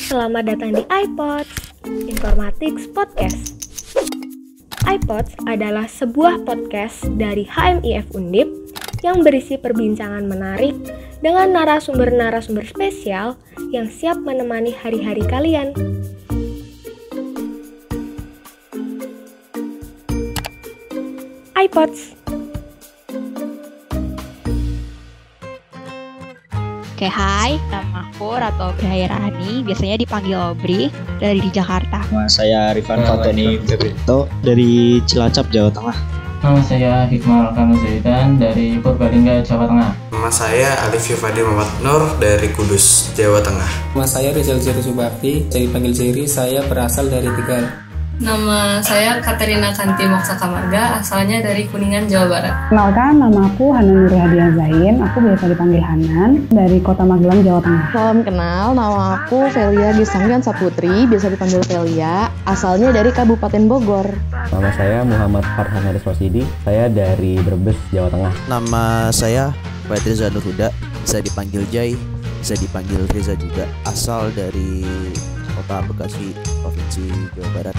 Selamat datang di iPods, Informatics Podcast. iPods adalah sebuah podcast dari HMIF Undip yang berisi perbincangan menarik dengan narasumber-narasumber spesial yang siap menemani hari-hari kalian. iPods. Oke, hai, nama aku Ratu Brahairani, biasanya dipanggil Obri, dari Jakarta. Nama saya Rifan Fatoni Febrito dari Cilacap, Jawa Tengah. Nama saya Hikmal Kamal Zaidan dari Purbalingga, Jawa Tengah. Nama saya Alif Yufadi Muhammad Nur dari Kudus, Jawa Tengah. Nama saya Rizal Zeri Subakti, saya dipanggil Zeri, saya berasal dari Tegal. Nama saya Katerina Kanti Moksa Kamarga, asalnya dari Kuningan, Jawa Barat. Kenalkan, nama aku Hanan Nur Hadiah Zain, aku biasa dipanggil Hanan, dari Kota Magelang, Jawa Tengah. Salam kenal, nama aku Velia Gisangyan Saputri, biasa dipanggil Velia, asalnya dari Kabupaten Bogor. Nama saya Muhammad Farhan Haris Wasidi, saya dari Brebes, Jawa Tengah. Nama saya Patriza Nur Huda, bisa dipanggil Jai, bisa dipanggil Reza juga, asal dari Kota Bekasi, Provinsi Jawa Barat.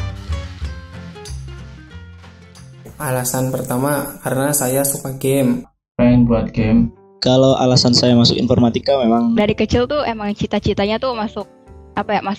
Alasan pertama karena saya suka game. Pengen buat game. Kalau alasan saya masuk informatika memang Dari kecil tuh emang cita-citanya tuh masuk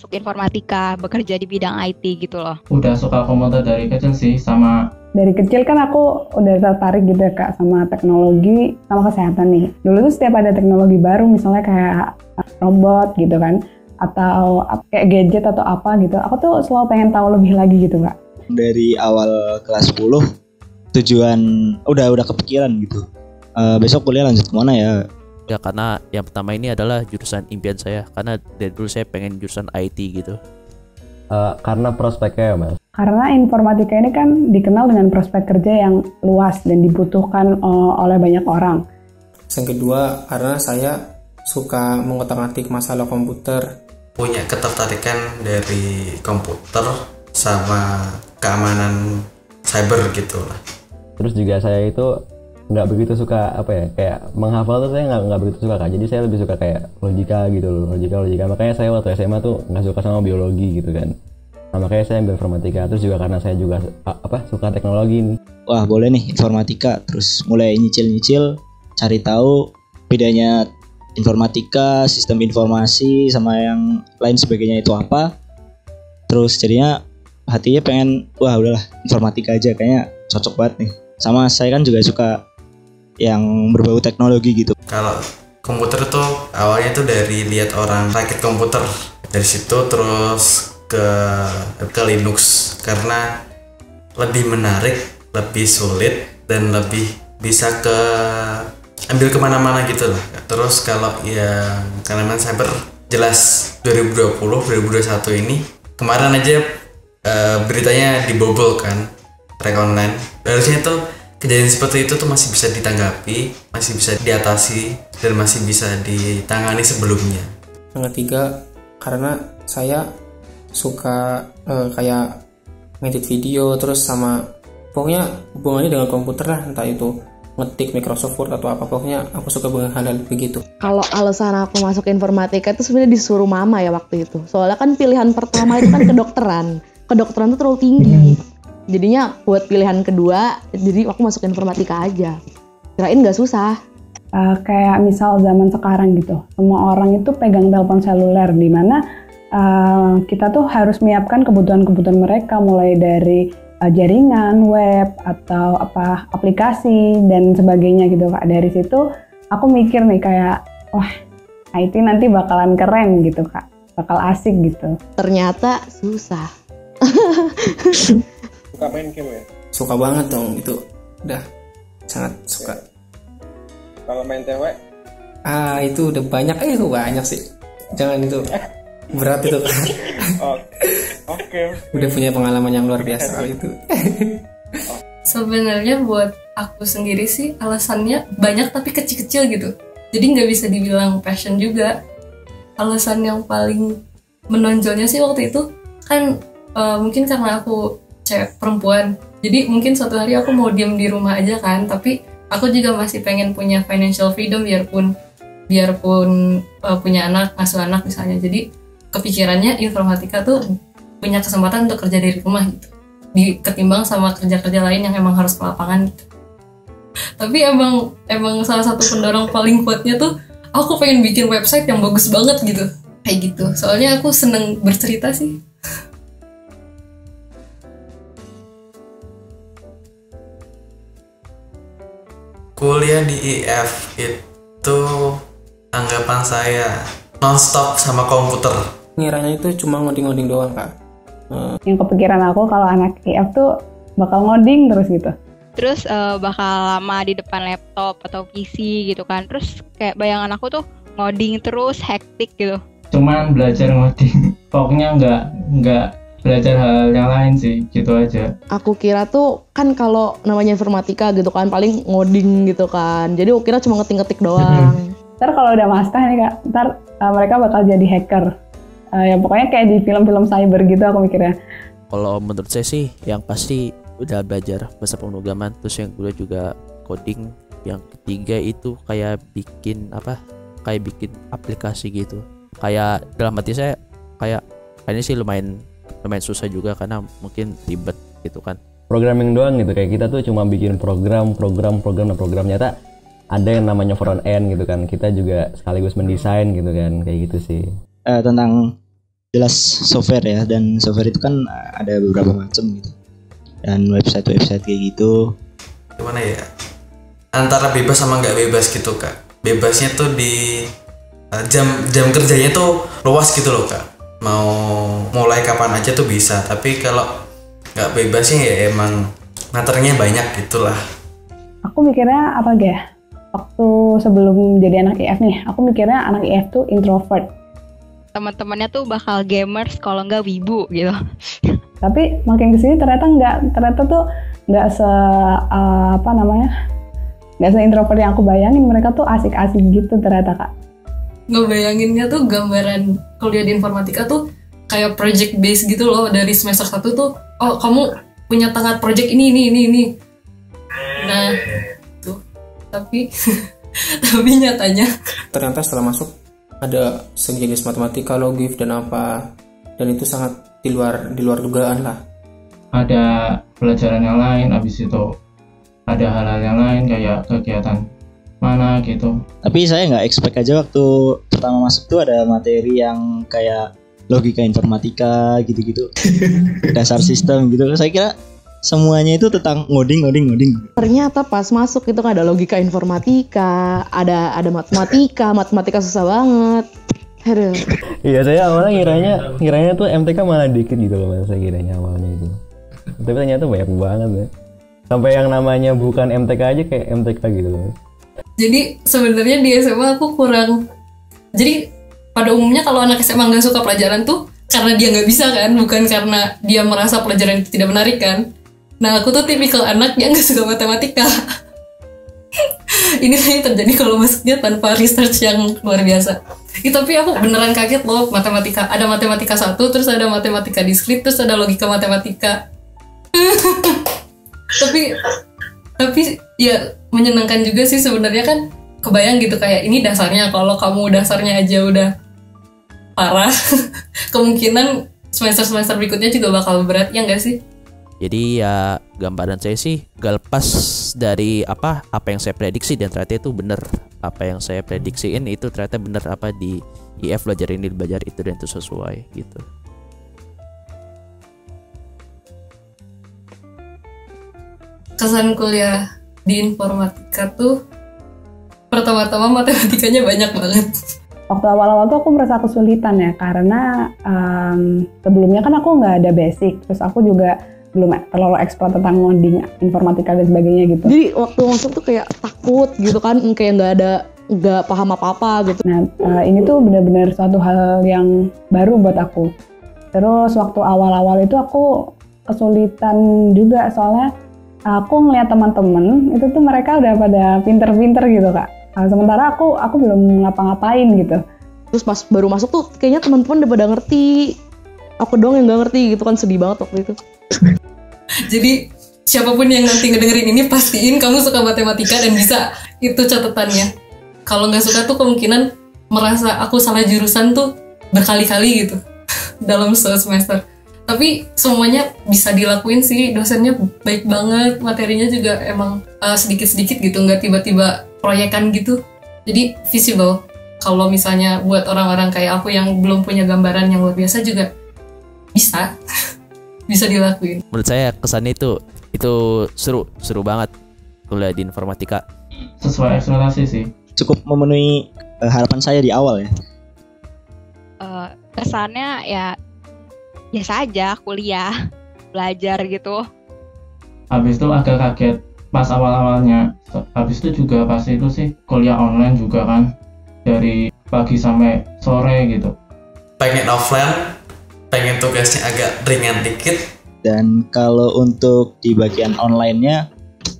informatika, bekerja di bidang IT gitu loh. Udah suka komputer dari kecil sih, sama Dari kecil kan aku udah tertarik gitu ya Kak sama teknologi, sama kesehatan nih. Dulu tuh setiap ada teknologi baru, misalnya kayak robot gitu kan, atau kayak gadget atau apa gitu, aku tuh selalu pengen tahu lebih lagi gitu Kak. dari awal kelas 10 tujuan udah kepikiran gitu. Besok kuliah lanjut kemana ya? Ya karena yang pertama ini adalah jurusan impian saya, karena dari dulu saya pengen jurusan IT gitu. Karena prospeknya ya Mas. Karena informatika ini kan dikenal dengan prospek kerja yang luas dan dibutuhkan oleh banyak orang. Yang kedua karena saya suka mengotak-atik masalah komputer. Punya ketertarikan dari komputer sama keamanan cyber gitu lah. Terus juga saya itu nggak begitu suka kayak menghafal tuh saya nggak begitu suka Kak. Jadi saya lebih suka kayak logika gitu loh, logika. Makanya saya waktu SMA tuh nggak suka sama biologi gitu kan. Nah, makanya saya ambil informatika. Terus juga karena saya juga suka teknologi nih. Wah boleh nih informatika. Terus mulai nyicil cari tahu bedanya informatika, sistem informasi sama yang lain sebagainya itu apa. Terus jadinya hatinya pengen udahlah informatika aja, kayaknya cocok banget nih. Sama saya kan juga suka yang berbau teknologi gitu. Kalau komputer tuh awalnya tuh dari lihat orang rakit komputer, dari situ terus ke Linux karena lebih menarik, lebih sulit dan lebih bisa ambil kemana-mana gitu lah. Terus kalau yang keamanan cyber jelas 2020-2021 ini kemarin aja beritanya dibobol kan, track online. Harusnya tuh kejadian seperti itu tuh masih bisa ditanggapi, masih bisa diatasi, dan masih bisa ditangani sebelumnya. Yang ketiga karena saya suka kayak ngedit video, terus sama pokoknya hubungannya dengan komputer lah, entah itu ngetik Microsoft Word atau apa, pokoknya aku suka banget hal-hal begitu. Kalau alasan aku masuk informatika itu sebenarnya disuruh mama ya waktu itu. Soalnya kan pilihan pertama itu kan kedokteran tuh terlalu tinggi. Jadinya buat pilihan kedua, jadi aku masuk informatika aja. Kirain nggak susah. Kayak misal zaman sekarang gitu, semua orang itu pegang telepon seluler, di mana kita tuh harus menyiapkan kebutuhan-kebutuhan mereka, mulai dari jaringan, web, atau aplikasi dan sebagainya gitu Kak. Dari situ aku mikir nih kayak, wah IT nanti bakalan keren gitu Kak, bakal asik gitu. Ternyata susah. Suka main game ya? Suka banget dong, itu udah sangat suka. Kalau main cewek? Itu udah banyak, itu banyak sih. Jangan itu, berat itu kan. Oke. Udah punya pengalaman yang luar biasa kali itu. Sebenarnya buat aku sendiri sih alasannya banyak tapi kecil-kecil gitu. Jadi nggak bisa dibilang passion juga. Alasan yang paling menonjolnya sih waktu itu kan mungkin karena aku cewek perempuan. Jadi mungkin suatu hari aku mau diem di rumah aja kan, tapi aku juga masih pengen punya financial freedom biarpun punya anak, ngasuh anak misalnya. Jadi kepikirannya informatika tuh punya kesempatan untuk kerja dari rumah gitu, ketimbang sama kerja-kerja lain yang emang harus ke lapangan gitu. Tapi emang salah satu pendorong paling kuatnya tuh aku pengen bikin website yang bagus banget gitu, kayak gitu. Soalnya aku seneng bercerita sih. Kuliah di IF itu anggapan saya nonstop sama komputer. Ngiranya itu cuma ngoding-ngoding doang Kak. Yang kepikiran aku kalau anak IF tuh bakal ngoding terus gitu. Terus bakal lama di depan laptop atau PC gitu kan. Terus kayak bayangan aku tuh ngoding terus, hektik gitu. Cuman belajar ngoding. Pokoknya nggak belajar hal yang lain sih, gitu aja. Aku kira tuh kan kalau namanya informatika gitu kan paling ngoding gitu kan. Jadi aku kira cuma ngetik-ngetik doang. Ntar kalau udah master nih Kak, ntar mereka bakal jadi hacker. Ya pokoknya kayak di film-film cyber gitu aku mikirnya. Kalau menurut saya sih yang pasti udah belajar bahasa pemrograman, terus yang kedua juga coding, yang ketiga itu kayak bikin aplikasi gitu. Kayak dalam hati saya kayak ini sih lumayan susah juga karena mungkin ribet gitu kan. Programming doang gitu, kayak kita tuh cuma bikin program nyata ada yang namanya front end gitu kan. Kita juga sekaligus mendesain gitu kan, kayak gitu sih. Tentang jelas software ya, dan software itu kan ada beberapa macam gitu. Dan website kayak gitu. Gimana ya? Antara bebas sama nggak bebas gitu Kak. Bebasnya tuh di jam kerjanya tuh luas gitu loh Kak. Mau mulai kapan aja tuh bisa, tapi kalau nggak bebasnya ya emang materinya banyak gitulah. Aku mikirnya apa ya, waktu sebelum jadi anak IF nih, aku mikirnya anak IF tuh introvert. Teman-temannya tuh bakal gamers kalau nggak wibu gitu. Tapi makin kesini ternyata tuh nggak nggak se introvert yang aku bayangin. Mereka tuh asik-asik gitu ternyata Kak. Ngebayanginnya tuh gambaran kuliah di informatika tuh kayak project base gitu loh. Dari semester 1 tuh, oh kamu punya tengah project ini. Nah tuh, tapi nyatanya Ternyata setelah masuk ada sejenis matematika, logif dan apa, dan itu sangat di luar dugaan lah. Ada pelajaran yang lain, habis itu ada hal-hal yang lain kayak kegiatan mana gitu. Tapi saya nggak expect aja waktu pertama masuk tuh ada materi yang kayak logika informatika gitu-gitu. Dasar sistem gitu. Saya kira semuanya itu tentang ngoding. Ternyata pas masuk itu ada logika informatika, ada matematika susah banget. Aduh. Iya, saya awalnya ngiranya tuh MTK malah dikit gitu loh, saya kiranya awalnya itu. Tapi ternyata banyak banget ya. Sampai yang namanya bukan MTK aja kayak MTK gitu loh. Jadi sebenarnya di SMA aku kurang. Jadi pada umumnya kalau anak SMA nggak suka pelajaran tuh karena dia nggak bisa kan, bukan karena dia merasa pelajaran itu tidak menarik kan. Nah aku tuh tipikal anak yang nggak suka matematika. Ini yang terjadi kalau masuknya tanpa research yang luar biasa. Tapi aku beneran kaget loh, matematika. Ada matematika 1, terus ada matematika diskrit, terus ada logika matematika. Tapi ya menyenangkan juga sih sebenarnya kan, kebayang gitu kayak ini dasarnya. Kalau kamu dasarnya aja udah parah, kemungkinan semester berikutnya juga bakal berat, ya nggak sih? Jadi ya gambaran saya sih gak lepas dari apa yang saya prediksi, dan ternyata itu bener. Apa yang saya prediksiin itu ternyata bener, apa di IF belajar ini, belajar itu, dan itu sesuai gitu. Kesan kuliah di informatika tuh pertama-tama matematikanya banyak banget. Waktu awal-awal tuh aku merasa kesulitan ya, karena sebelumnya kan aku nggak ada basic, terus aku juga belum terlalu eksplor tentang ngoding informatika dan sebagainya gitu. Jadi waktu masuk tuh kayak takut gitu kan, kayak nggak paham apa-apa gitu. Nah ini tuh benar-benar suatu hal yang baru buat aku. Terus waktu awal-awal itu aku kesulitan juga, soalnya aku ngeliat teman-teman itu tuh mereka udah pada pinter-pinter gitu Kak. Sementara aku belum ngapa-ngapain gitu. Terus pas baru masuk tuh kayaknya teman-teman udah pada ngerti. Aku doang yang nggak ngerti gitu kan, sedih banget waktu itu. Jadi siapapun yang nanti ngedengerin ini, pastiin kamu suka matematika dan bisa, itu catatannya. Kalau nggak suka tuh kemungkinan merasa aku salah jurusan tuh berkali-kali gitu dalam semester. Tapi semuanya bisa dilakuin sih, dosennya baik banget, materinya juga emang sedikit-sedikit gitu, nggak tiba-tiba proyekan gitu. Jadi visible. Kalau misalnya buat orang-orang kayak aku yang belum punya gambaran yang luar biasa juga bisa bisa dilakuin. Menurut saya kesannya itu seru banget kuliah di informatika. Sesuai ekspektasi sih. Cukup memenuhi harapan saya di awal ya. Kesannya ya biasa aja, kuliah, belajar gitu. Habis itu agak kaget pas awal-awalnya. Habis itu juga pasti itu sih kuliah online juga kan, dari pagi sampai sore gitu. Pengen offline, pengen tugasnya agak ringan dikit. Dan kalau untuk di bagian online-nya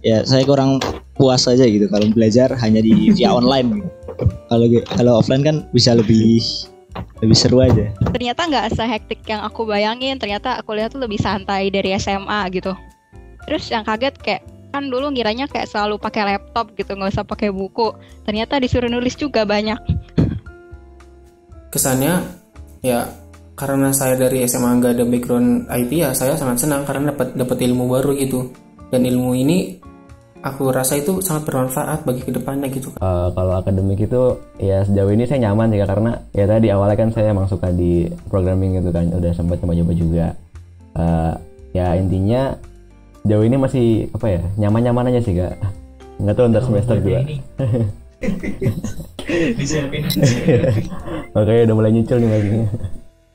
ya saya kurang puas aja gitu kalau belajar hanya di via online gitu. Kalau offline kan bisa lebih seru aja. Ternyata nggak sehektik yang aku bayangin. Ternyata kuliah tuh lebih santai dari SMA gitu. Terus yang kaget kayak kan dulu ngiranya kayak selalu pakai laptop gitu, nggak usah pakai buku. Ternyata disuruh nulis juga banyak. Kesannya ya karena saya dari SMA nggak ada background IT ya saya sangat senang karena dapat ilmu baru gitu. Dan ilmu ini aku rasa itu sangat bermanfaat bagi kedepannya gitu. Kalau akademik itu ya sejauh ini saya nyaman sih karena ya tadi awalnya kan saya emang suka di programming gitu kan, udah sempat coba-coba juga. Ya intinya sejauh ini masih apa ya, nyaman-nyaman aja sih Kak. Nggak tahu ntar semester juga. Makanya udah mulai nyicil nih lagi.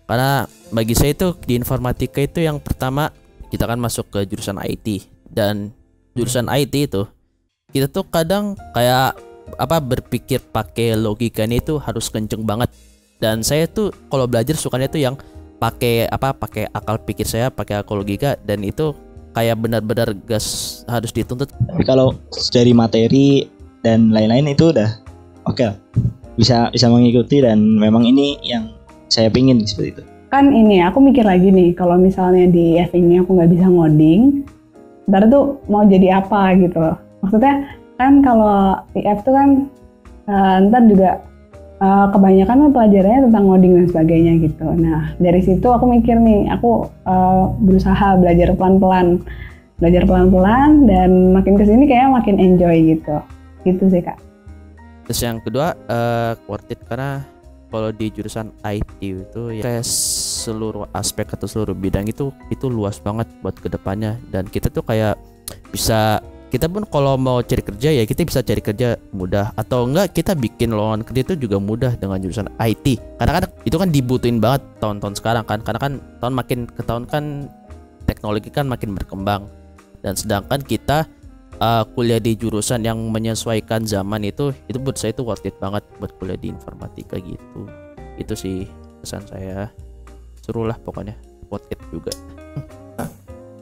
Karena bagi saya itu di informatika itu yang pertama kita kan masuk ke jurusan IT, dan jurusan IT itu kita tuh kadang kayak berpikir pakai logikanya itu harus kenceng banget. Dan saya tuh kalau belajar sukanya tuh yang pakai akal pikir saya, pakai akal logika, dan itu kayak benar-benar gas harus dituntut. Tapi kalau dari materi dan lain-lain itu udah oke lah. Bisa mengikuti dan memang ini yang saya pingin seperti itu. Kan ini aku mikir lagi nih, kalau misalnya di F ini aku nggak bisa ngoding, ntar tuh mau jadi apa gitu loh. Maksudnya kan kalau IF tuh kan ntar juga kebanyakan pelajarannya tentang ngoding dan sebagainya gitu. Nah dari situ aku mikir nih, aku berusaha belajar pelan-pelan dan makin kesini kayaknya makin enjoy gitu sih Kak. Terus yang kedua worth it karena kalau di jurusan IT itu ya seluruh aspek atau seluruh bidang itu luas banget buat kedepannya. Dan kita tuh kayak bisa, kita pun kalau mau cari kerja ya kita bisa cari kerja mudah, atau enggak kita bikin lowongan kerja itu juga mudah dengan jurusan IT. Karena kan itu kan dibutuhin banget tahun-tahun sekarang kan, karena kan tahun makin ke tahun kan teknologi kan makin berkembang. Dan sedangkan kita kuliah di jurusan yang menyesuaikan zaman itu menurut saya itu worth it banget buat kuliah di informatika gitu. Itu sih pesan saya. Seru lah pokoknya, worth it juga.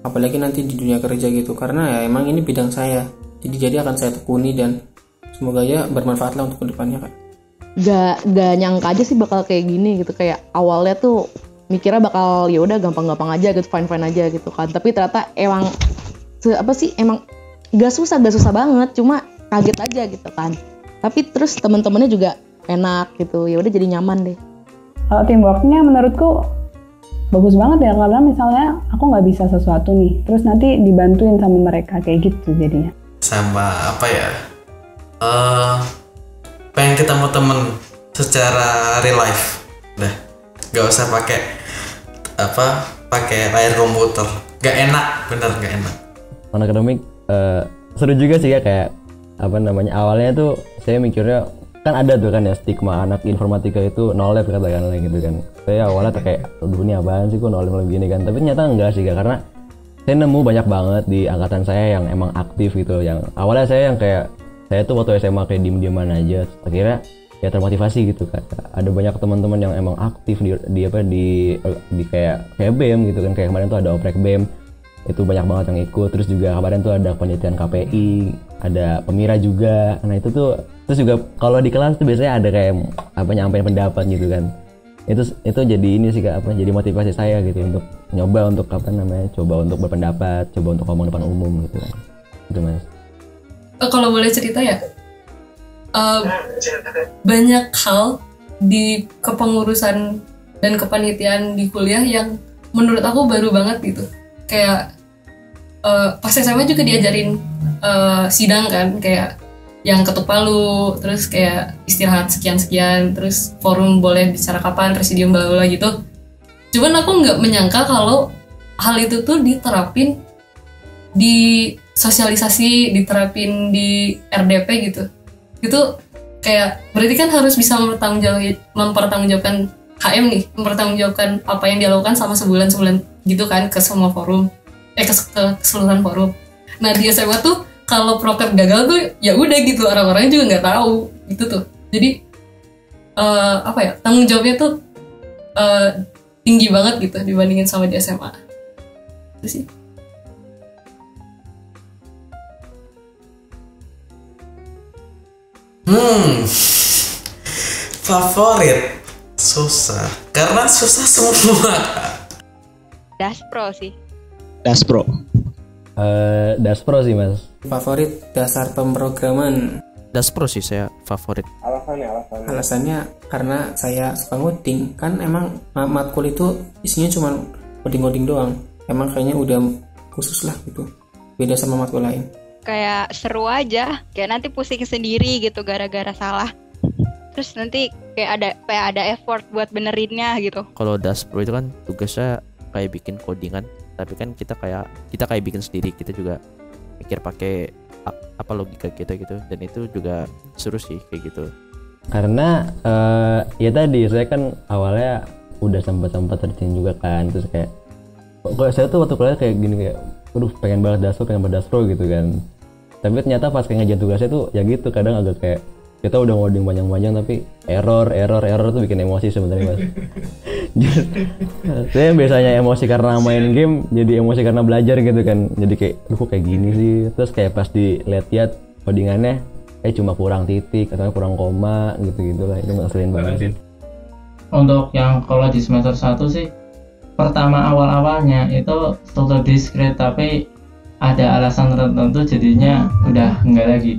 Apalagi nanti di dunia kerja gitu, karena ya emang ini bidang saya. Jadi akan saya tekuni dan semoga ya bermanfaat lah untuk kedepannya Kak. Gak nyangka aja sih bakal kayak gini gitu. Kayak awalnya tuh mikirnya bakal ya udah gampang-gampang aja gitu, fine-fine aja gitu kan. Tapi ternyata emang emang gak susah banget, cuma kaget aja gitu kan. Tapi terus teman-temannya juga enak gitu, ya udah jadi nyaman deh. Kalau teamworknya menurutku bagus banget ya, karena misalnya aku nggak bisa sesuatu nih, terus nanti dibantuin sama mereka kayak gitu jadinya. Sama apa ya? Pengen ketemu temen secara real life, dah. Gak usah pakai layar komputer. Gak enak, bener gak enak. Akademik seru juga sih ya, kayak awalnya tuh saya mikirnya kan ada tuh kan ya stigma anak informatika itu no lab katakanlah gitu kan. Saya awalnya tuh kayak aduh ini apaan sih kok no lab gini kan, tapi ternyata enggak sih karena saya nemu banyak banget di angkatan saya yang emang aktif gitu. Yang awalnya saya tuh waktu SMA kayak diem-dieman aja, akhirnya ya termotivasi gitu kan. Ada banyak teman-teman yang emang aktif di kayak BEM gitu kan, kayak kemarin tuh ada oprek BEM itu banyak banget yang ikut. Terus juga kemarin tuh ada penelitian KPI, ada Pemira juga. Nah itu tuh terus juga kalau di kelas tuh biasanya ada kayak nyampein pendapat gitu kan. Itu jadi ini sih Kak, jadi motivasi saya gitu untuk nyoba untuk coba untuk berpendapat, coba untuk ngomong depan umum gitu kan. Itu Mas. Kalau boleh cerita ya, banyak hal di kepengurusan dan kepanitiaan di kuliah yang menurut aku baru banget gitu. Kayak pas SMA juga diajarin sidang kan, kayak yang ketuk palu, terus kayak istirahat sekian-sekian, terus forum boleh bicara kapan, presidium bla bla gitu. Cuman aku nggak menyangka kalau hal itu tuh diterapin di sosialisasi, diterapin di RDP gitu. Itu kayak berarti kan harus bisa mempertanggungjawabkan HM nih, mempertanggungjawabkan apa yang dia lakukan sama sebulan gitu kan ke semua forum, ke keseluruhan forum. Nah di SMA tuh kalau proker gagal tuh ya udah gitu, orang-orangnya juga nggak tahu gitu tuh. Jadi tanggung jawabnya tuh tinggi banget gitu dibandingin sama di SMA. Itu sih. Favorit susah karena susah semua. Daspro sih. Daspro. Daspro sih mas. Favorit dasar pemrograman. Daspro sih saya favorit. Alasannya karena saya suka ngoding. Kan emang matkul itu isinya cuma ngoding-ngoding doang. Emang kayaknya udah khusus lah gitu. Beda sama matkul lain. Kayak seru aja, kayak nanti pusing sendiri gitu gara-gara salah. Terus nanti kayak ada effort buat benerinnya gitu. Kalau Daspro itu kan tugasnya kayak bikin codingan, tapi kan kita kayak bikin sendiri, kita juga mikir pakai apa logika kita gitu, dan itu juga seru sih kayak gitu. Karena ya tadi saya kan awalnya udah sempat searching juga kan, terus kayak kok saya tuh waktu kuliah kayak gini, kayak aduh pengen banget Daspro gitu kan. Tapi ternyata pas kayak ngajarin tugasnya tuh ya gitu, kadang agak kayak kita udah ngoding panjang-panjang tapi error tuh bikin emosi sebenarnya mas. Saya biasanya emosi karena main game, jadi emosi karena belajar gitu kan. Jadi kayak kok kayak gini sih. Terus kayak pas dilihat codingannya cuma kurang titik atau kurang koma gitu lah. Itu ngeselin banget sih. Untuk yang kalau di semester 1 sih, pertama awal-awalnya itu struktur diskret, tapi ada alasan tertentu jadinya udah enggak lagi.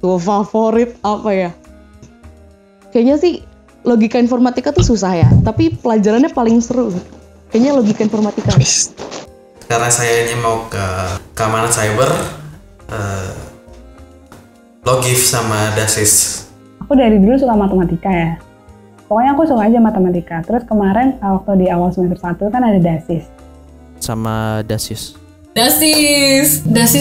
Tuh favorit apa ya? Kayaknya sih logika informatika tuh susah ya, tapi pelajarannya paling seru. Kayaknya logika informatika. Karena saya ini mau ke keamanan cyber, Logif sama Dasis. Aku dari dulu suka matematika ya. Pokoknya aku suka aja matematika. Terus kemarin waktu di awal semester 1 kan ada Dasis. Sama Dasis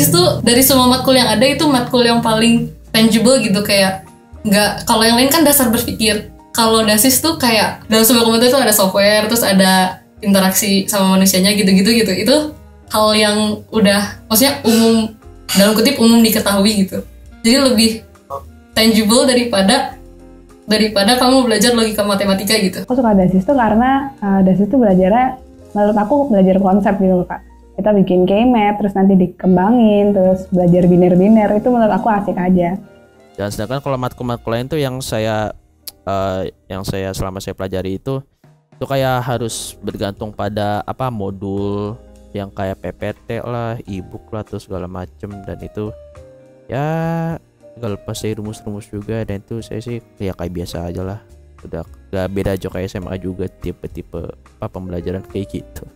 tuh dari semua matkul yang ada itu matkul yang paling tangible gitu, kayak nggak, kalau yang lain kan dasar berpikir. Kalau Dasis tuh kayak dalam sebuah komputer tuh ada software, terus ada interaksi sama manusianya gitu. Itu hal yang udah maksudnya umum, dalam kutip umum diketahui gitu. Jadi lebih tangible daripada kamu belajar logika matematika gitu. Aku suka Dasis tuh karena Dasis tuh belajarnya, menurut aku belajar konsep gitu Kak. Kita bikin K-map, terus nanti dikembangin, terus belajar biner-biner, itu menurut aku asik aja. Dan sedangkan kalau matkul-matkul lain tuh yang saya selama saya pelajari itu kayak harus bergantung pada modul yang kayak PPT lah, e-book lah, terus segala macem, dan itu ya gak lepas dari rumus-rumus juga, dan itu saya sih ya kayak biasa aja lah. Udah gak beda jauh kayak SMA juga, tipe-tipe pembelajaran kayak gitu.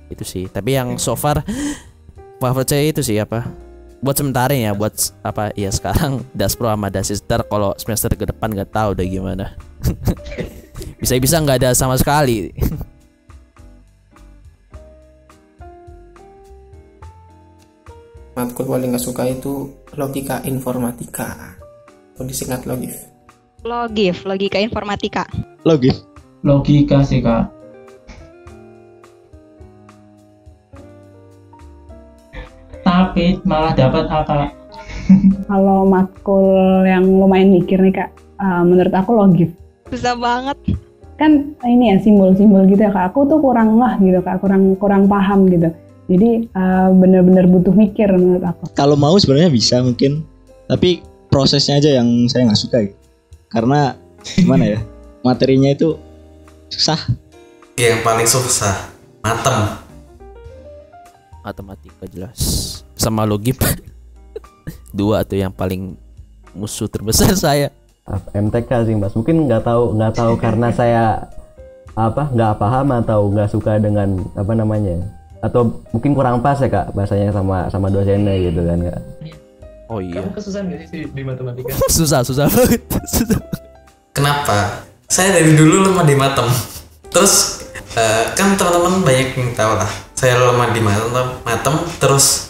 Itu sih. Tapi yang so far favorit saya itu sih buat sementara ya, buat ya sekarang Daspro sama Dasis. Ntar kalau semester ke depan nggak tahu udah gimana. Bisa nggak ada sama sekali. Matkul paling nggak suka itu logika informatika, atau disingkat Logif. Logika informatika. Logika sih kak. Tapi malah dapat AK. Kalau matkul yang lumayan mikir nih Kak, menurut aku Logif. Susah banget. Kan ini ya simbol-simbol gitu ya Kak. Aku tuh kurang gitu Kak, kurang paham gitu. Jadi bener-bener butuh mikir menurut aku. Kalau mau sebenarnya bisa mungkin, tapi prosesnya aja yang saya nggak suka gitu. Karena gimana ya, materinya itu susah. Yang paling susah matematika jelas, sama logik. Dua tuh yang paling musuh terbesar saya. MTK sih Mas. Mungkin nggak tahu karena saya nggak paham atau nggak suka dengan apa namanya, atau mungkin kurang pas ya Kak bahasanya sama dosennya gitu kan Kak. Oh iya. Kamu kesusahan gak sih di matematika? susah banget. Kenapa? Saya dari dulu lemah di matem. Terus kan teman-teman banyak yang tahu lah. Saya lemah di matem. Terus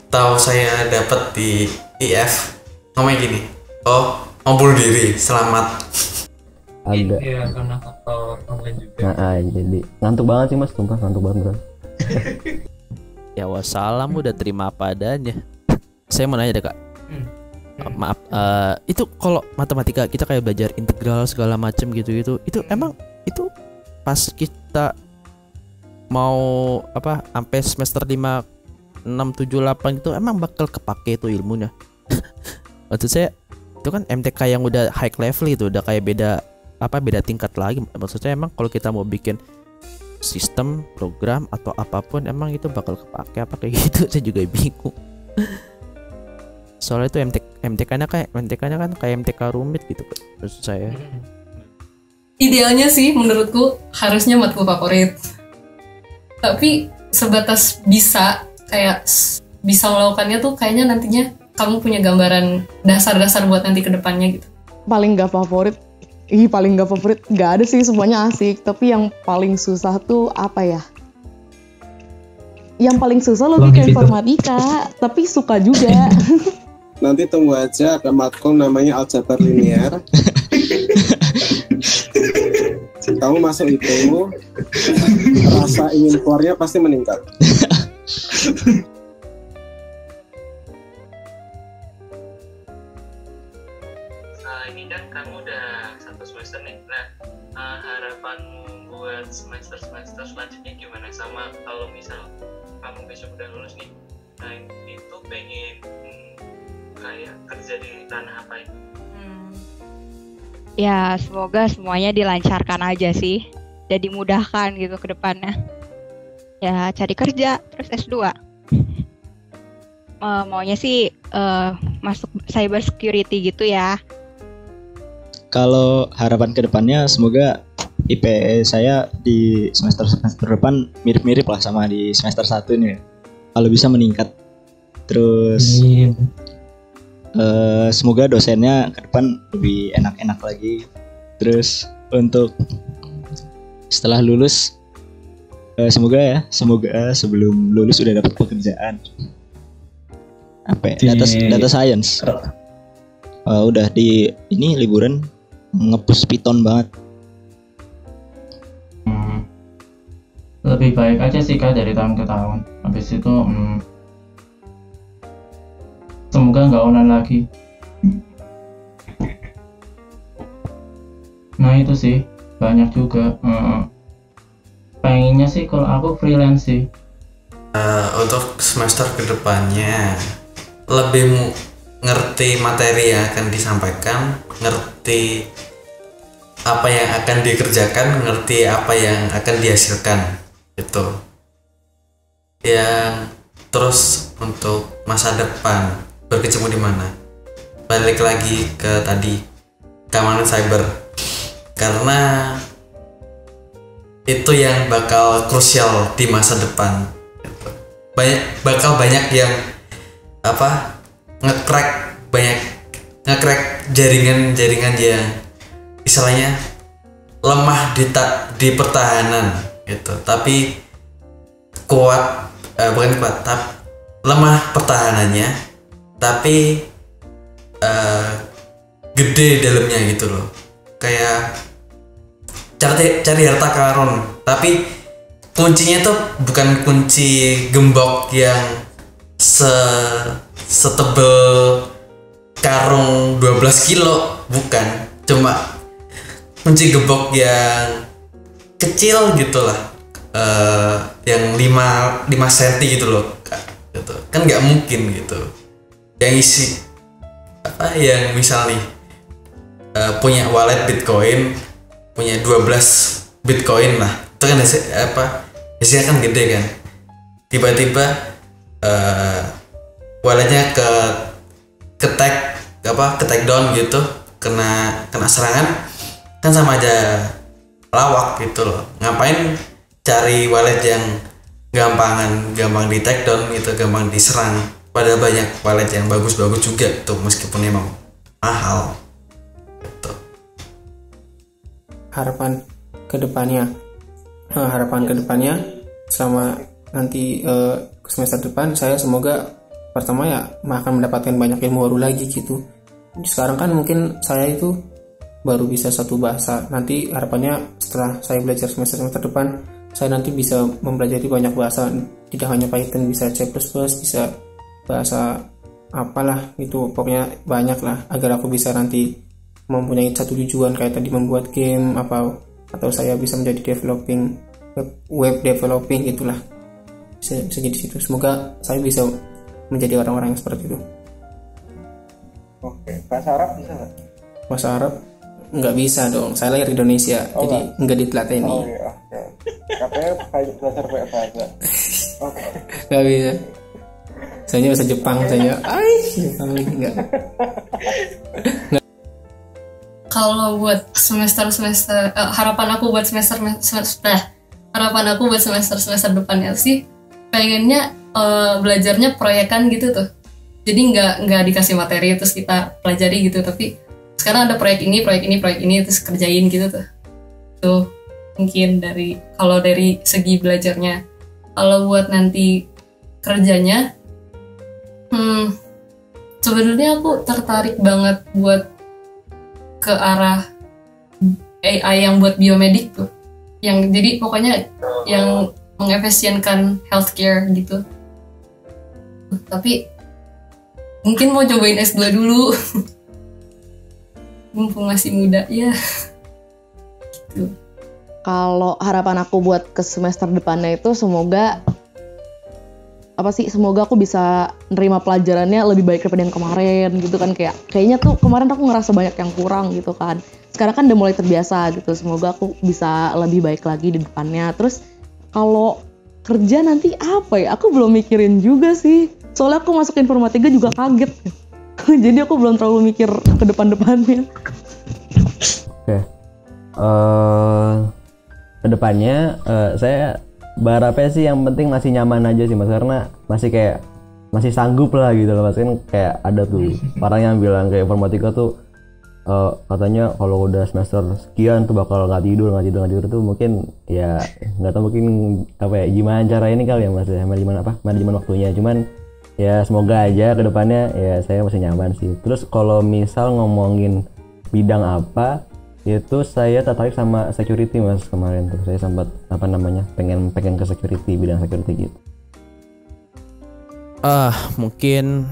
tahu saya dapat di IF. Ngomongnya gini. Oh, mau bunuh diri. Selamat. Agak. Iya, karena faktor online juga. Nah, jadi ngantuk banget sih Mas, sumpah ngantuk banget. Ya wassalam, udah terima apa adanya. Saya mau nanya deh Kak. Maaf, itu kalau matematika kita kayak belajar integral segala macem gitu-gitu. Itu emang itu pas kita mau sampai semester 5, 6, 7, 8 itu emang bakal kepake itu ilmunya. Maksud saya itu kan MTK yang udah high level itu udah kayak beda tingkat lagi. Maksudnya emang kalau kita mau bikin sistem, program atau apapun emang itu bakal kepake apa kayak gitu. Saya juga bingung. Soalnya itu MTK-nya kan kayak MTK rumit gitu maksud saya. Idealnya sih menurutku harusnya matkul favorit. Tapi sebatas bisa melakukannya tuh kayaknya nantinya kamu punya gambaran dasar-dasar buat nanti kedepannya gitu. Paling gak favorit gak ada sih, semuanya asik. Tapi yang paling susah tuh apa ya? Yang paling susah logika informatika, tapi suka juga. Nanti tunggu aja, ada matkul namanya aljabar linear. Kamu masuk itu, rasa ingin keluarnya pasti meningkat. Ini kan kamu udah 1 semester nih. Nah, harapanmu buat semester selanjutnya gimana? Sama kalau misal kamu besok udah lulus nih, nah itu pengen kayak kerja di ranah apa itu? Ya semoga semuanya dilancarkan aja sih dan dimudahkan gitu ke depannya. Ya cari kerja terus S2. Maunya sih masuk cyber security gitu ya. Kalau harapan ke depannya semoga IP saya di semester depan mirip-mirip lah sama di semester 1 nih. Kalau bisa meningkat. Terus semoga dosennya ke depan lebih enak-enak lagi. Terus untuk setelah lulus semoga sebelum lulus udah dapat pekerjaan data science. Udah di ini liburan nge-push Python banget. Lebih baik aja sih Kak dari tahun ke tahun. Habis itu semoga nggak online lagi. Nah itu sih banyak juga. Pengennya sih kalau aku freelance sih. Untuk semester kedepannya lebih ngerti materi yang akan disampaikan, ngerti apa yang akan dikerjakan, ngerti apa yang akan dihasilkan gitu. Yang terus untuk masa depan berkecimpung di mana? Balik lagi ke tadi keamanan cyber, karena itu yang bakal krusial di masa depan. Bakal banyak yang nge-crack jaringan yang istilahnya lemah di pertahanan gitu, tapi lemah pertahanannya tapi gede dalamnya gitu loh, kayak cari harta karun tapi kuncinya tuh bukan kunci gembok yang setebel karung 12 kilo, bukan, cuma kunci gembok yang kecil gitu lah, yang 5 cm gitu loh gitu. Kan nggak mungkin gitu yang isi yang misal nih punya wallet Bitcoin, punya 12 Bitcoin lah, itu kan hasilnya kan gede kan, tiba-tiba walletnya ke take down gitu, kena serangan kan sama aja lawak gitu loh. Ngapain cari wallet yang gampang di take down gitu, gampang diserang, pada banyak wallet yang bagus-bagus juga tuh meskipun emang mahal gitu. Harapan kedepannya selama nanti semester depan, saya semoga pertama ya akan mendapatkan banyak ilmu baru lagi gitu. Sekarang kan mungkin saya itu baru bisa satu bahasa, nanti harapannya setelah saya belajar semester depan, saya nanti bisa mempelajari banyak bahasa, tidak hanya Python, bisa C++, bisa bahasa apalah itu, pokoknya banyak lah, agar aku bisa nanti mempunyai satu tujuan kayak tadi membuat game atau saya bisa menjadi web developing gitulah, bisa jadi situ. Semoga saya bisa menjadi orang-orang yang seperti itu. Oke, bahasa Arab bisa nggak? Bahasa Arab nggak bisa dong, saya lahir di Indonesia, jadi nggak ditelateni. Oh iya, oke. Katanya belajar banyak bahasa. Oke. Nggak bisa. Saya bahasa Jepang, Jepang lagi nggak. Kalau buat harapan aku buat semester depannya sih, pengennya belajarnya proyekan gitu tuh. Jadi nggak dikasih materi terus kita pelajari gitu, tapi sekarang ada proyek ini terus kerjain gitu tuh. Tuh mungkin kalau dari segi belajarnya. Kalau buat nanti kerjanya, sebenarnya aku tertarik banget buat ke arah AI yang buat biomedik tuh, yang jadi pokoknya yang mengefisienkan healthcare gitu. Tapi mungkin mau cobain S2 dulu mumpung masih muda ya gitu. Kalau harapan aku buat ke semester depannya itu semoga aku bisa nerima pelajarannya lebih baik daripada yang kemarin gitu kan. Kayaknya tuh kemarin aku ngerasa banyak yang kurang gitu kan. Sekarang kan udah mulai terbiasa gitu. Semoga aku bisa lebih baik lagi di depannya. Terus kalau kerja nanti apa ya? Aku belum mikirin juga sih. Soalnya aku masuk informatika juga kaget. Jadi aku belum terlalu mikir ke depan-depannya. Oke. Kedepannya saya berharapnya sih yang penting masih nyaman aja sih Mas, karena masih sanggup lah gitu loh Mas. Kan kayak ada tuh orang yang bilang kayak informatika tuh katanya kalau udah semester sekian tuh bakal nggak tidur tuh, mungkin ya nggak tahu, mungkin gimana cara ini kali ya Mas ya, manajemen waktunya. Cuman ya semoga aja kedepannya ya saya masih nyaman sih. Terus kalau misal ngomongin bidang apa, itu saya tertarik sama security Mas. Kemarin tuh saya sempat pengen ke security, bidang security gitu. Mungkin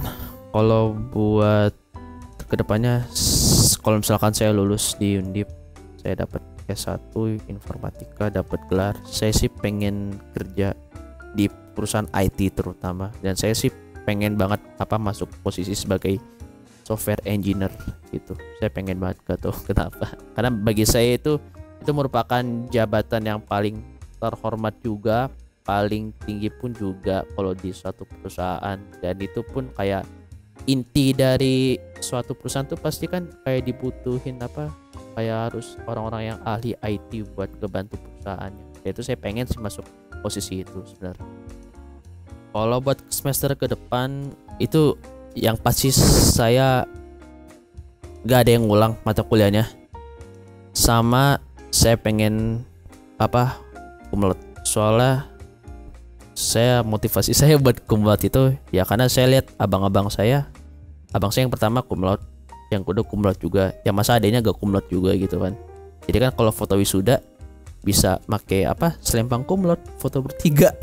kalau buat kedepannya, kalau misalkan saya lulus di Undip, saya dapat S1 informatika, dapat gelar, saya sih pengen kerja di perusahaan IT terutama, dan saya sih pengen banget masuk posisi sebagai software engineer gitu. Saya pengen banget kenapa? Karena bagi saya itu merupakan jabatan yang paling terhormat juga, paling tinggi pun juga kalau di suatu perusahaan, dan itu pun kayak inti dari suatu perusahaan tuh pasti kan kayak dibutuhin kayak harus orang-orang yang ahli IT buat ngebantu perusahaannya. Itu saya pengen sih masuk posisi itu sebenarnya. Kalau buat semester ke depan itu yang pasti saya gak ada yang ngulang mata kuliahnya, sama saya pengen kumlot. Soalnya motivasi saya buat kumlot itu ya karena saya lihat abang saya yang pertama kumlot, yang kedua kumlot juga, yang masa adanya gak kumlot juga gitu kan. Jadi kan kalau foto wisuda bisa make selempang kumlot, foto bertiga.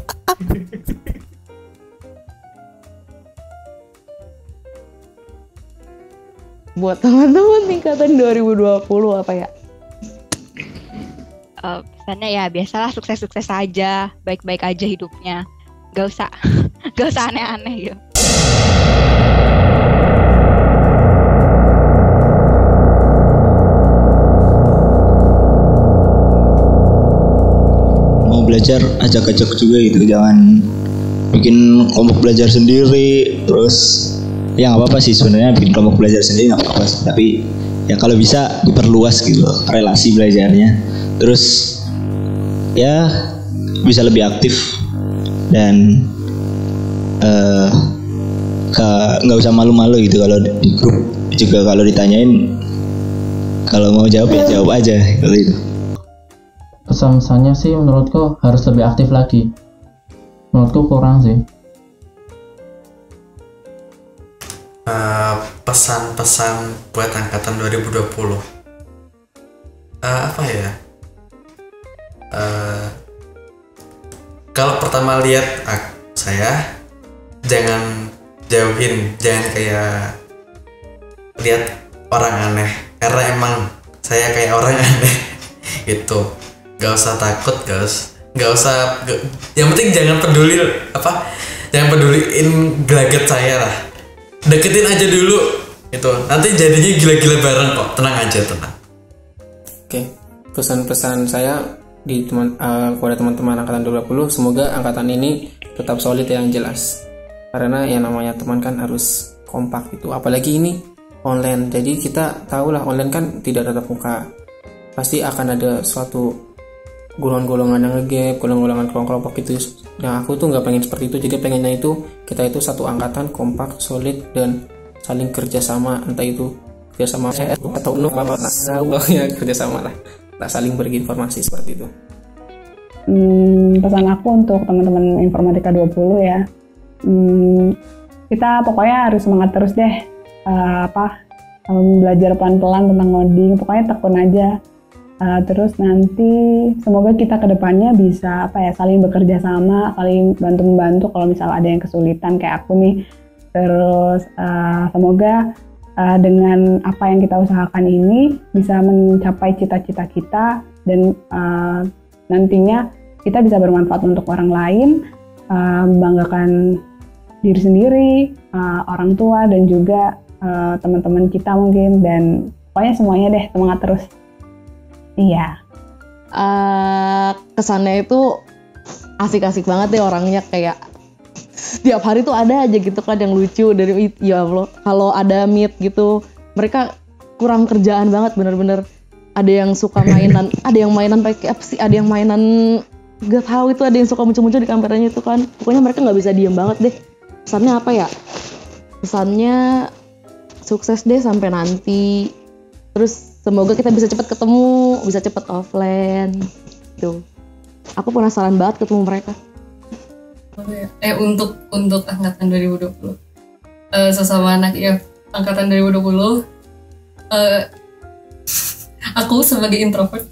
Buat teman-teman tingkatan 2020 apa ya? Pesannya ya biasalah, sukses-sukses aja, baik-baik aja hidupnya, gak usah aneh-aneh gitu. Mau belajar ajak-ajak juga gitu, jangan bikin kelompok belajar sendiri. Terus ya nggak apa-apa sih sebenarnya bikin kelompok belajar sendiri nggak apa-apa, tapi ya kalau bisa diperluas gitu loh, relasi belajarnya. Terus ya bisa lebih aktif dan nggak usah malu-malu gitu kalau di grup juga, kalau ditanyain kalau mau jawab ya jawab aja gitu. Pesan-pesannya sih menurutku harus lebih aktif lagi. Menurutku kurang sih. Pesan-pesan buat angkatan 2020 apa ya? Kalau pertama lihat saya, jangan jauhin, jangan kayak lihat orang aneh, karena emang saya kayak orang aneh gitu. Gak usah takut, gak usah, yang penting jangan peduliin gelagat saya lah, deketin aja dulu itu, nanti jadinya gila-gila bareng kok, tenang aja, tenang. Oke, pesan-pesan saya kepada teman-teman angkatan 2020, semoga angkatan ini tetap solid yang jelas, karena yang namanya teman kan harus kompak gitu, apalagi ini online. Jadi kita tahulah online kan tidak tatap muka, pasti akan ada suatu golongan-golongan yang ngegap, golongan-golongan kelompok gitu. Nah aku tuh nggak pengen seperti itu, jadi pengennya itu kita itu satu angkatan kompak, solid dan saling kerjasama, entah itu kerjasama atau kerjasama lah, tak saling berbagi informasi seperti itu. Pesan aku untuk teman-teman Informatika 20 ya, kita pokoknya harus semangat terus deh, belajar pelan-pelan tentang ngoding, pokoknya tekun aja. Terus nanti semoga kita kedepannya bisa saling bekerja sama, saling bantu-membantu kalau misalnya ada yang kesulitan kayak aku nih. Terus semoga dengan apa yang kita usahakan ini bisa mencapai cita-cita kita, dan nantinya kita bisa bermanfaat untuk orang lain, membanggakan diri sendiri, orang tua dan juga teman-teman kita mungkin, dan pokoknya semuanya deh semangat terus. Iya. Kesannya itu asik-asik banget deh orangnya, kayak setiap hari tuh ada aja gitu kan yang lucu dari ya Allah. Kalau ada meet gitu, mereka kurang kerjaan banget bener-bener. Ada yang suka mainan, ada yang mainan pakai apa sih? Ada yang mainan gak tahu itu, ada yang suka muncul-muncul di kameranya itu kan. Pokoknya mereka nggak bisa diem banget deh. Pesannya apa ya? Pesannya sukses deh sampai nanti. Terus semoga kita bisa cepat ketemu, bisa cepat offline. Tuh. Aku penasaran banget ketemu mereka. Untuk angkatan 2020. Sesama anak IF angkatan 2020, aku sebagai introvert,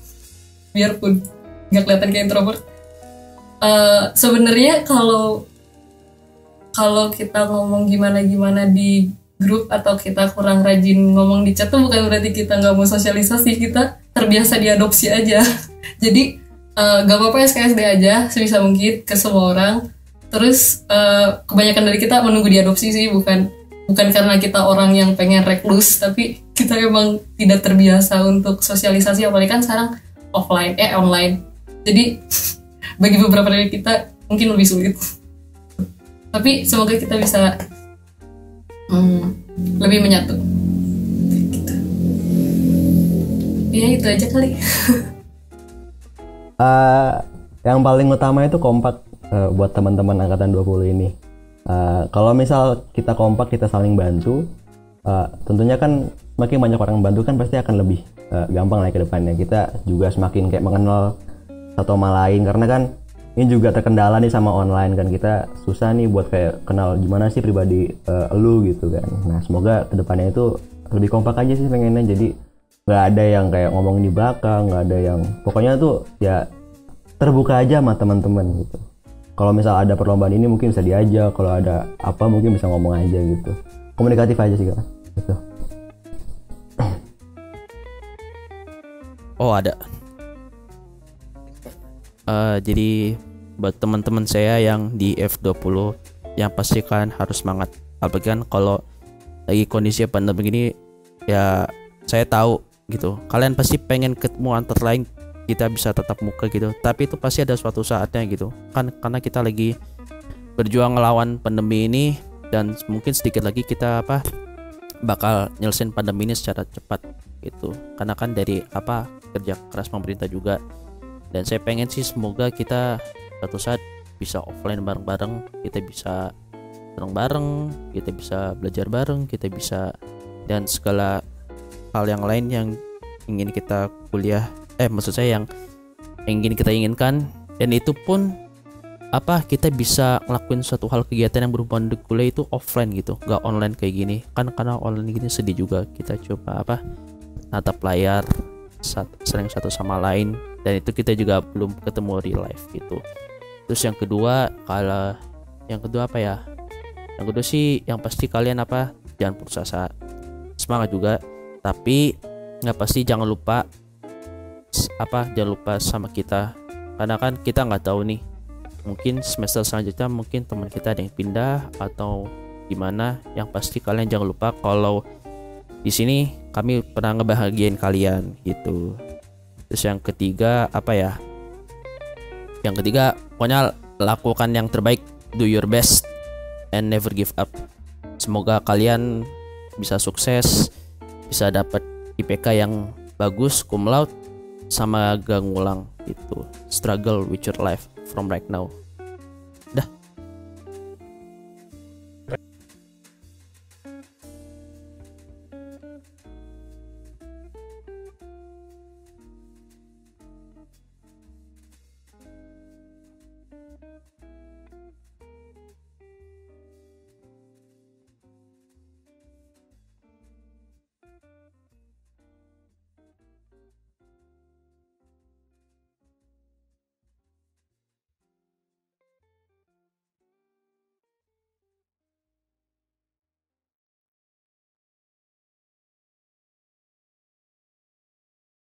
biarpun nggak kelihatan kayak introvert, sebenarnya kalau kita ngomong gimana di grup atau kita kurang rajin ngomong di chat tuh bukan berarti kita nggak mau sosialisasi, kita terbiasa diadopsi aja. Jadi gak apa-apa SKSD aja sebisa mungkin ke semua orang. Terus kebanyakan dari kita menunggu diadopsi sih, bukan karena kita orang yang pengen reklus, tapi kita emang tidak terbiasa untuk sosialisasi, apalagi kan sekarang online. Jadi bagi beberapa dari kita mungkin lebih sulit. Tapi semoga kita bisa lebih menyatu. Gitu. Ya itu aja kali. Yang paling utama itu kompak buat teman-teman angkatan 20 ini. Kalau misal kita kompak, kita saling bantu, tentunya kan semakin banyak orang bantu kan pasti akan lebih gampang lah ke depannya. Kita juga semakin kayak mengenal satu sama lain, karena kan ini juga terkendala nih sama online kan, kita susah nih buat kayak kenal gimana sih pribadi lu gitu kan. Nah semoga kedepannya itu lebih kompak aja sih pengennya, jadi nggak ada yang kayak ngomongin di belakang, nggak ada yang pokoknya tuh ya terbuka aja sama teman-teman gitu. Kalau misal ada perlombaan ini mungkin bisa diajak, kalau ada apa mungkin bisa ngomong aja gitu, komunikatif aja sih kan gitu. Oh ada. Jadi buat teman-teman saya yang di F20 yang pastikan harus semangat. Apalagi kan kalau lagi kondisi pandemi begini ya, saya tahu gitu. Kalian pasti pengen ketemu antar lain, kita bisa tatap muka gitu. Tapi itu pasti ada suatu saatnya gitu. Kan karena kita lagi berjuang ngelawan pandemi ini, dan mungkin sedikit lagi kita bakal nyelesain pandemi ini secara cepat gitu, karena kan dari kerja keras pemerintah juga. Dan saya pengen sih semoga kita suatu saat bisa offline bareng-bareng, kita bisa bareng-bareng, kita bisa belajar bareng, kita bisa dan segala hal yang lain yang ingin kita maksud saya yang ingin kita inginkan. Dan itu pun kita bisa ngelakuin suatu hal kegiatan yang berhubungan dengan kuliah itu offline gitu, gak online kayak gini kan, karena online gini sedih juga. Kita coba natap layar sering satu sama lain, dan itu kita juga belum ketemu real life gitu. Terus yang kedua yang kedua sih yang pasti kalian jangan putus asa, semangat juga, tapi nggak pasti jangan lupa sama kita, karena kan kita nggak tahu nih, mungkin semester selanjutnya mungkin teman kita ada yang pindah atau gimana. Yang pasti kalian jangan lupa kalau di sini kami pernah ngebahagiain kalian gitu. Terus yang ketiga Yang ketiga pokoknya lakukan yang terbaik, do your best and never give up. Semoga kalian bisa sukses, bisa dapat IPK yang bagus, cum laude, sama gak ngulang gitu. Struggle with your life from right now.